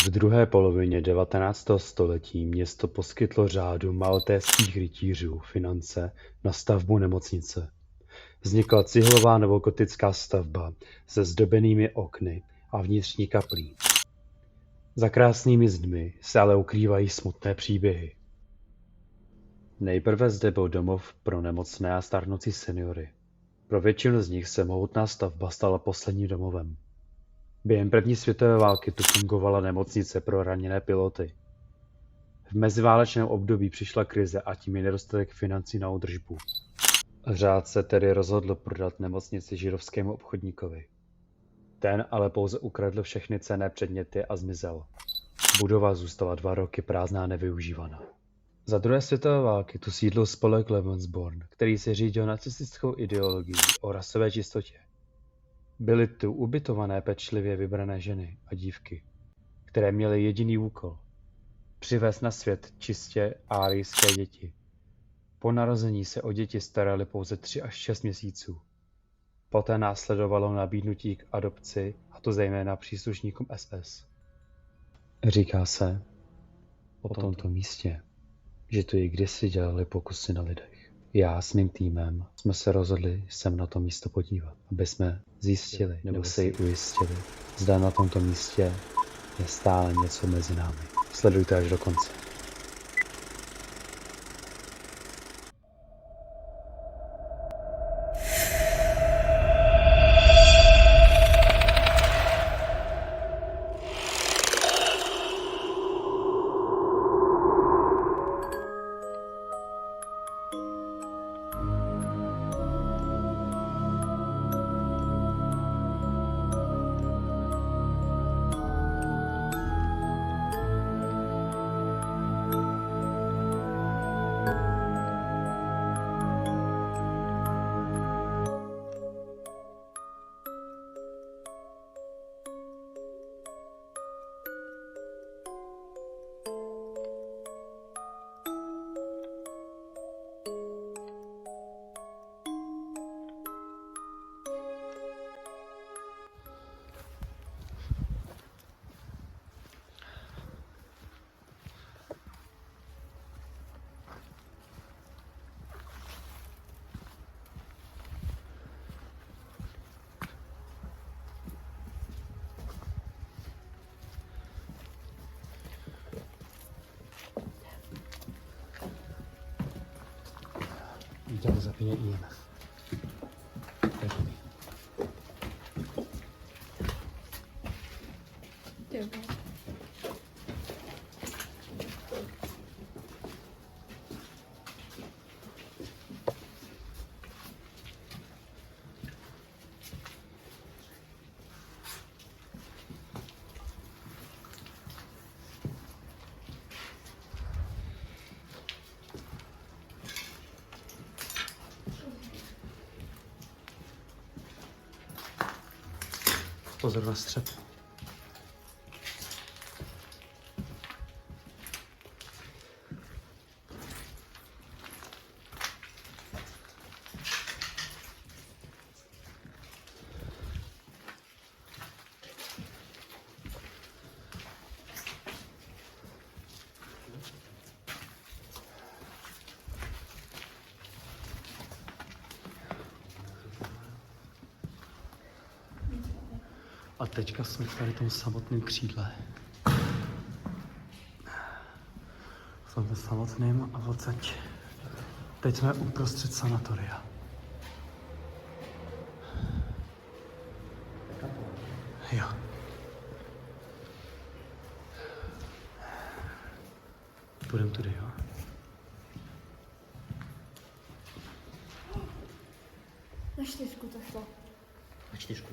V druhé polovině 19. století město poskytlo řádu maltézských rytířů finance na stavbu nemocnice. Vznikla cihlová novogotická stavba se zdobenými okny a vnitřní kaplí. Za krásnými zdmi se ale ukrývají smutné příběhy. Nejprve zde byl domov pro nemocné a stárnoucí seniory. Pro většinu z nich se mohutná stavba stala posledním domovem. Během první světové války tu fungovala nemocnice pro raněné piloty. V meziválečném období přišla krize a tím i nedostatek financí na údržbu. Řád se tedy rozhodl prodat nemocnici židovskému obchodníkovi. Ten ale pouze ukradl všechny cenné předměty a zmizel. Budova zůstala 2 roky prázdná a nevyužívaná. Za druhé světové války tu sídlil spolek Lebensborn, který se řídil nacistickou ideologií o rasové čistotě. Byly tu ubytované pečlivě vybrané ženy a dívky, které měly jediný úkol – přivést na svět čistě árijské děti. Po narození se o děti starali pouze 3 až 6 měsíců. Poté následovalo nabídnutí k adopci, a to zejména příslušníkům SS. Říká se o tomto místě, že tu i kdysi dělali pokusy na lidech. Já s mým týmem jsme se rozhodli sem na to místo podívat, aby jsme zjistili nebo se ji ujistili, zda na tomto místě je stále něco mezi námi. Sledujte až do konce. Dělám zapíně i jim. Pozor na střep. A teďka jsme v tady tom samotném křídle. V tomto samotném a odsaď. Teď jsme uprostřed sanatoria. Jo. Půjdeme tudy, jo? Na 4 to šlo. Na 4.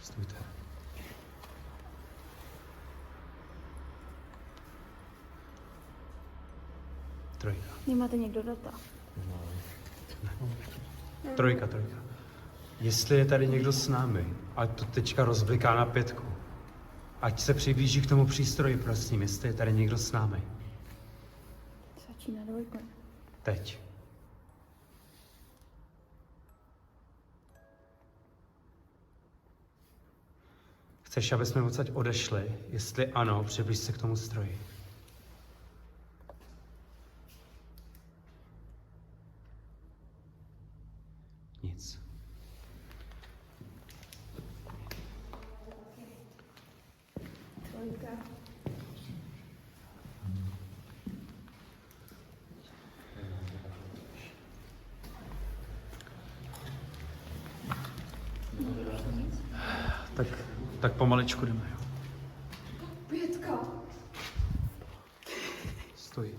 Stůjte. Trojka. Nemáte někdo data? Trojka. Jestli je tady někdo s námi, ať to teďka rozbliká na 5. Ať se přiblíží k tomu přístroji, prosím, jestli je tady někdo s námi. Začíná 2. Teď. Chceš, aby jsme odsaď odešli? Jestli ano, přiblíž se k tomu stroji. Nic. Trojka. Tak pomaličku jdeme, jo. Pětka. Stoj.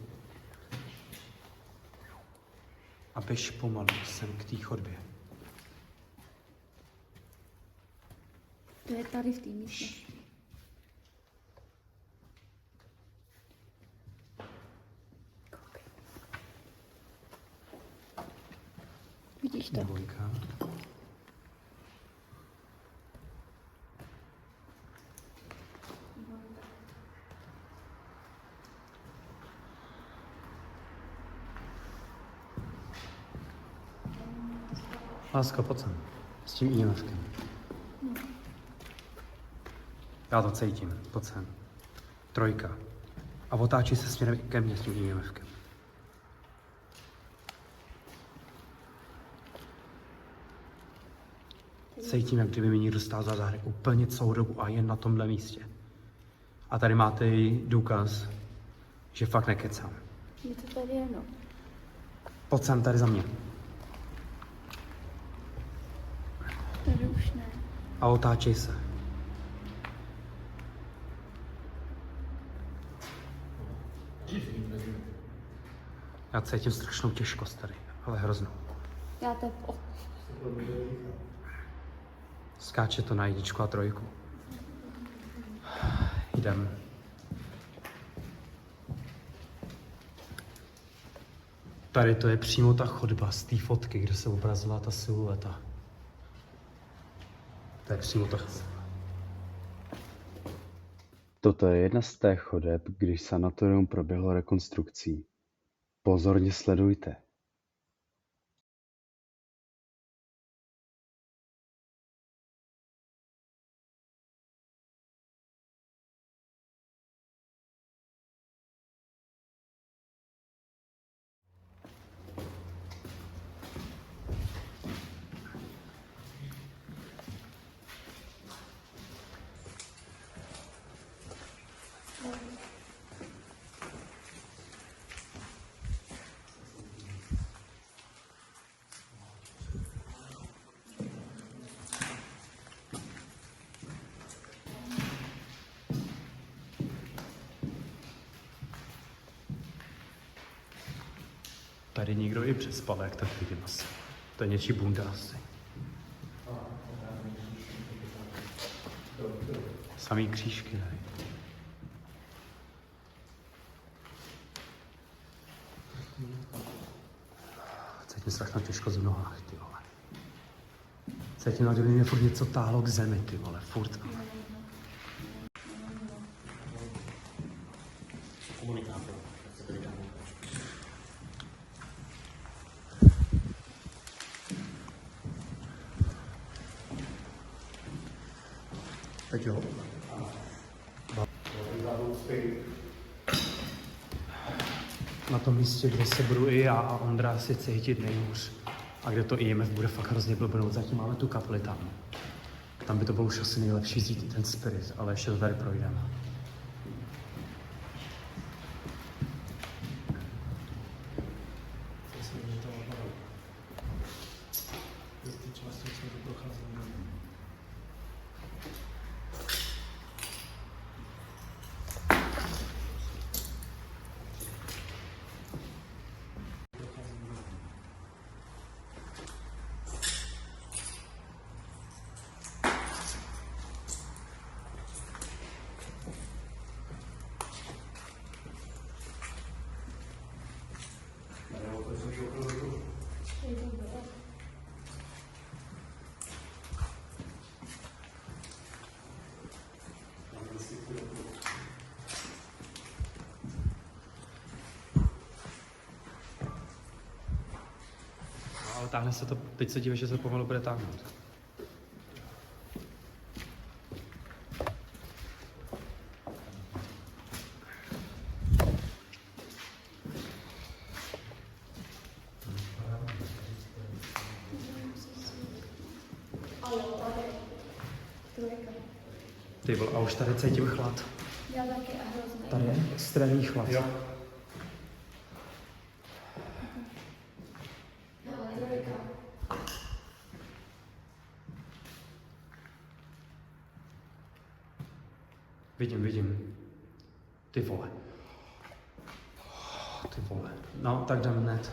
A běž pomalu sem k té chodbě. To je tady v té místnosti. Koukej. Vidíš to? Dvojka. Lásko, pojď sem. S tím IMFkem. Já to cítím. Pojď sem. Trojka. A otáčí se směrem ke mně s tím IMFkem. Cítím, jak kdyby mi někdo stál za zády úplně celou dobu a jen na tomhle místě. A tady máte její důkaz, že fakt nekecám. Je to tady jenom. Pojď sem tady za mě. Tady už ne. A otáčej se. Já cítím strašnou těžkost tady, ale hroznou. Já tepo. Skáče to na jedničku a trojku. Jdem. Tady to je přímo ta chodba z té fotky, kde se obrazila ta silueta. To je přímo ta chodba. Toto je jedna z těch chodeb, když sanatorium proběhlo rekonstrukcí. Pozorně sledujte. Tady někdo i přespal, jak tak vidím asi. To je něčí bunda asi. Samý křížky, ne? Cítím strašnou těžkost v nohách, ty vole. Cítím, jak kdyby mě furt něco táhlo k zemi, ty vole, furt. Tak jo. Na tom místě, kde se budu i já a Ondra asi cítit nejhůř. A kde to IMF bude fakt hrozně blbnout. Zatím máme tu kapli tam. Tam by to bylo už asi nejlepší vzít i ten spirit, ale ještě to tady projdeme. Ale táhne se to, teď se dívej, že se pomalu bude táhnout. Ty vole, a už tady cítím chlad. Já taky a hrozný. Tady je extrémní chlad. Jo. Ale trojka. Vidím. Ty vole. Ty vole. No, tak jdeme hned.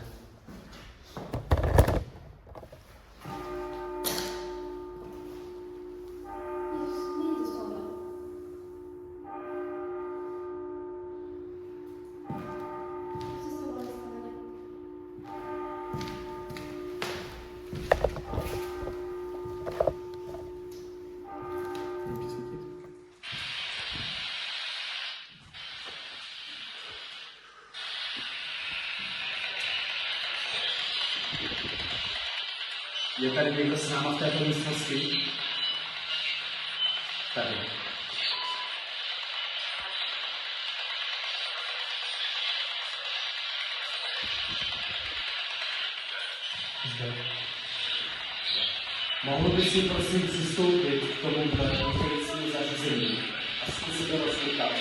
Není to slabé. Co se stalo nastavené? Je tady někdo s náma v této místnosti? Tady. Zde. Mohl by si prosím přistoupit k tomu vyučujícímu zařízení a zkusit ho rozklikat?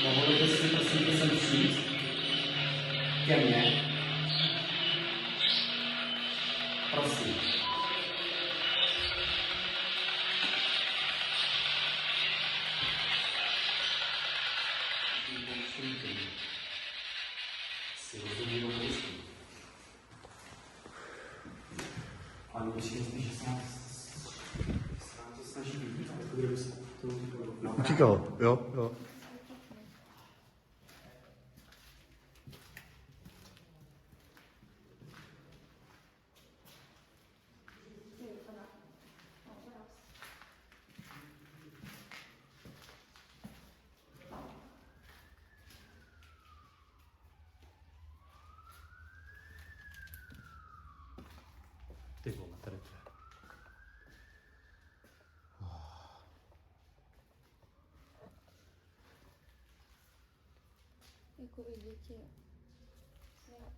Mohl by si prosím sem přijít ke mně? Prosím. Si rozumí do postu. Ale určitě spíš, že se nám to snaží vyjít, ale to bude to Utíkal, jo. Ty vole, tady to je. Jako i děti. Jo.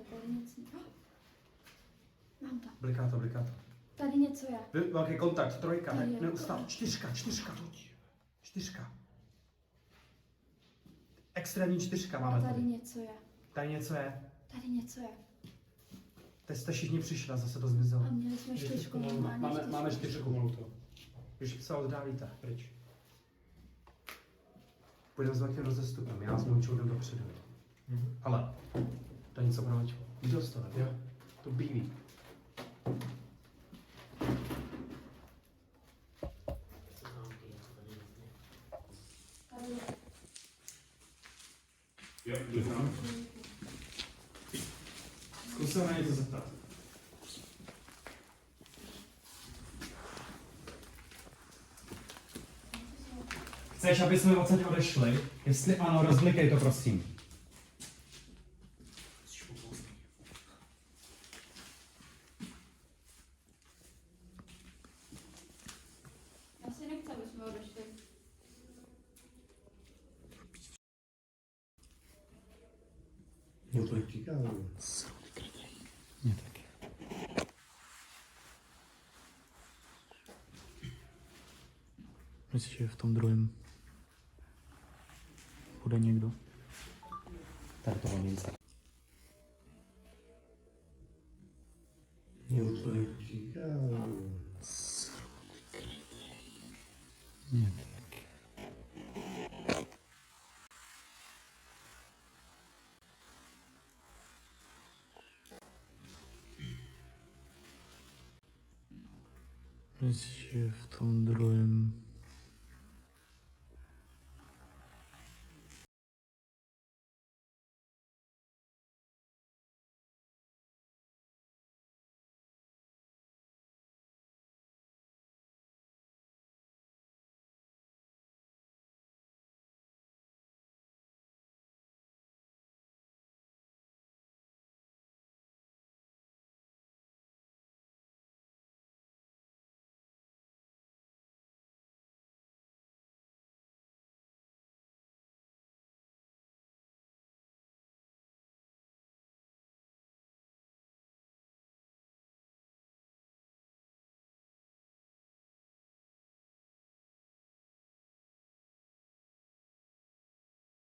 Tady nic. Mám to. Bliká to. Tady něco je. Velký kontakt, trojka, Tady je. neustále. Čtyřka. Extrémní čtyřka máme Tady tady. něco je. Tady něco je. Tady něco je. Teď jste všichni přišli a zase to zmizelo. A měli jsme čtyřku normálně. Máme čtyřku. Už se oddálíte, pryč. Půjdeme s velkým rozestupem, já s Mončou jdem dopředu. Ale, to je něco pro Monču. Viděl jsi to, ne? Jo. To bílý. Tady je. Jo, zkus se na něco zeptat. Chceš, aby jsme odsaď odešli? Jestli ano, rozblikej to, prosím. Já si nechci, aby jsme odešli. Jo, to utíká. Mě taky. Myslíš, že v tom druhém bude někdo? Tady toho nic. Jo, to utíká. Mě taky. Myslíš, že v tom druhém